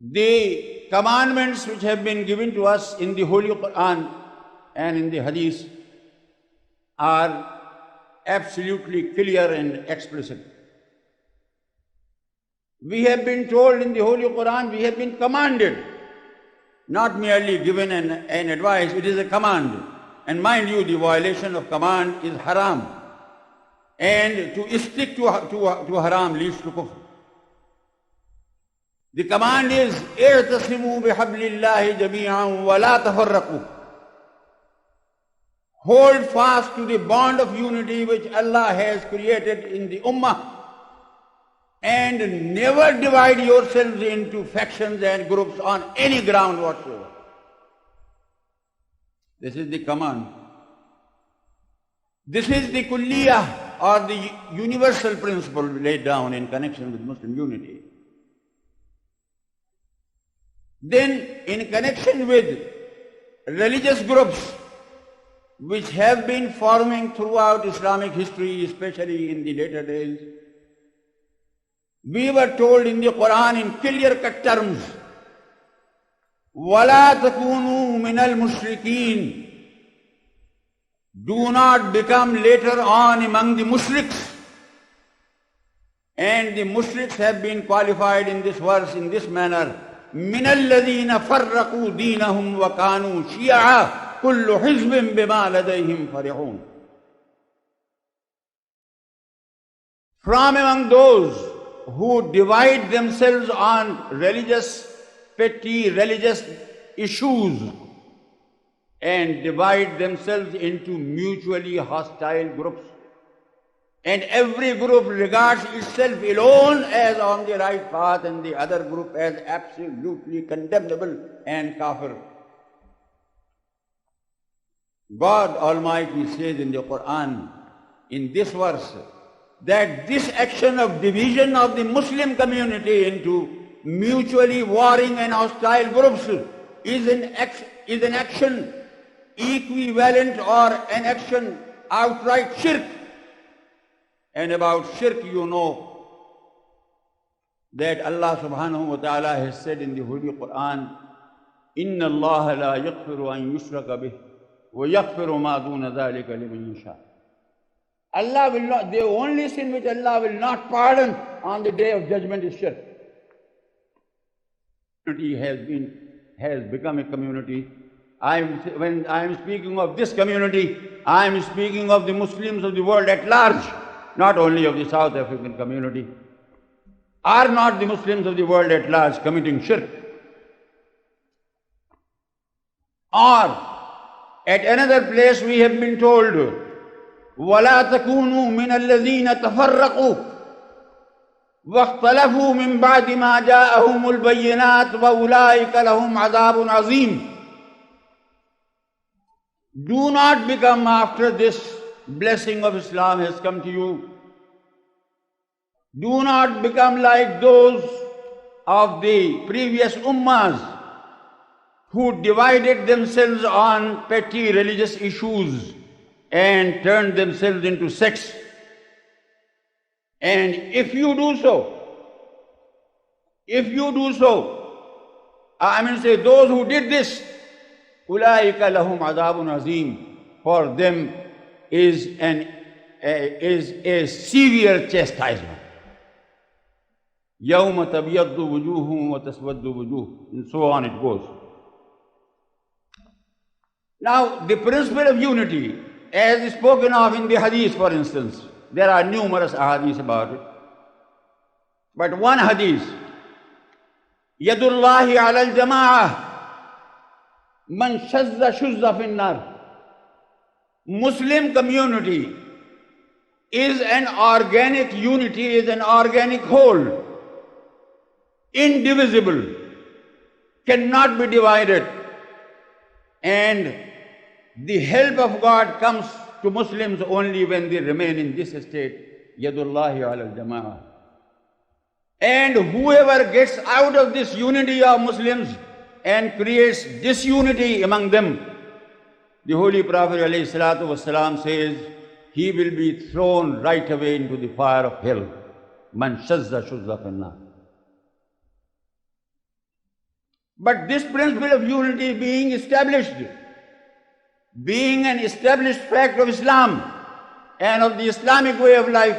The commandments which have been given to us in the Holy Quran and in the Hadith are absolutely clear and explicit. We have been told in the Holy Quran, we have been commanded, not merely given an advice, it is a command. And mind you, the violation of command is haram. And to stick to haram leads to kufr. The command is, اعتصموا بحبل الله جميعا ولا تفرقوا. Hold fast to the bond of unity which Allah has created in the ummah, and never divide yourselves into factions and groups on any ground whatsoever. This is the command. This is the kulliyah, or the universal principle laid down in connection with Muslim unity. Then, in connection with religious groups which have been forming throughout Islamic history, especially in the later days, we were told in the Quran in clear-cut terms, وَلَا تَكُونُوا مِنَ الْمُشْرِكِينَ. Do not become later on among the mushriks. And the mushriks have been qualified in this verse in this manner, مِنَ الَّذِينَ فَرَّقُوا دِينَهُمْ وَكَانُوا شِيَعًا كُلُّ حِزْبٍ بِمَا لَدَيْهِمْ فَرِحُونَ. From among those who divide themselves on petty religious issues and divide themselves into mutually hostile groups. And every group regards itself alone as on the right path and the other group as absolutely condemnable and kafir. God Almighty says in the Quran, in this verse, that this action of division of the Muslim community into mutually warring and hostile groups is an action equivalent or an action outright shirk. And about shirk, you know that Allah subhanahu wa ta'ala has said in the Holy Quran, إِنَّ اللَّهَ لَا يَغْفِرُ أَن يُشْرَكَ بِهِ وَيَغْفِرُ مَا دُونَ ذَلِكَ لِمَن يَشَاءُ. Allah will not, the only sin which Allah will not pardon on the day of judgment is shirk. Has become a community. When I am speaking of this community, I am speaking of the Muslims of the world at large, not only of the South African community. Are not the Muslims of the world at large committing shirk? Or, at another place we have been told, وَلَا تَكُونُوا مِنَ الَّذِينَ تَفَرَّقُوا وَاخْتَلَفُوا مِنْ بَعْدِ مَا جَاءَهُمُ الْبَيِّنَاتُ وَأُولَٰئِكَ لَهُمْ عَذَابٌ عَظِيمٌ. Do not become, after this blessing of Islam has come to you, do not become like those of the previous ummahs who divided themselves on petty religious issues and turned themselves into sects. And if you do so, those who did this, أُولَٰئِكَ لَهُمْ عَذَابٌ عَظِيمٌ. For them is a severe chastisement. يَوْمَ تَبْيَضُّ وُجُوهٌ وَتَسْوَدُّ وُجُوهٌ, and so on it goes. Now, the principle of unity, as spoken of in the hadith, for instance, there are numerous hadiths about it. But one hadith, يَدُ اللَّهِ عَلَى الْجَمَاعَةِ مَنْ شَذَّ شُذَّ فِي النَّارِ. Muslim community is an organic unity, is an organic whole, indivisible, cannot be divided. And the help of God comes to Muslims only when they remain in this state, Yadullahi ala al-Jama'ah. And whoever gets out of this unity of Muslims and creates disunity among them, the Holy Prophet ﷺ says, he will be thrown right away into the fire of hell. Man shazza shuzza finna. But this principle of unity being established, being an established fact of Islam and of the Islamic way of life,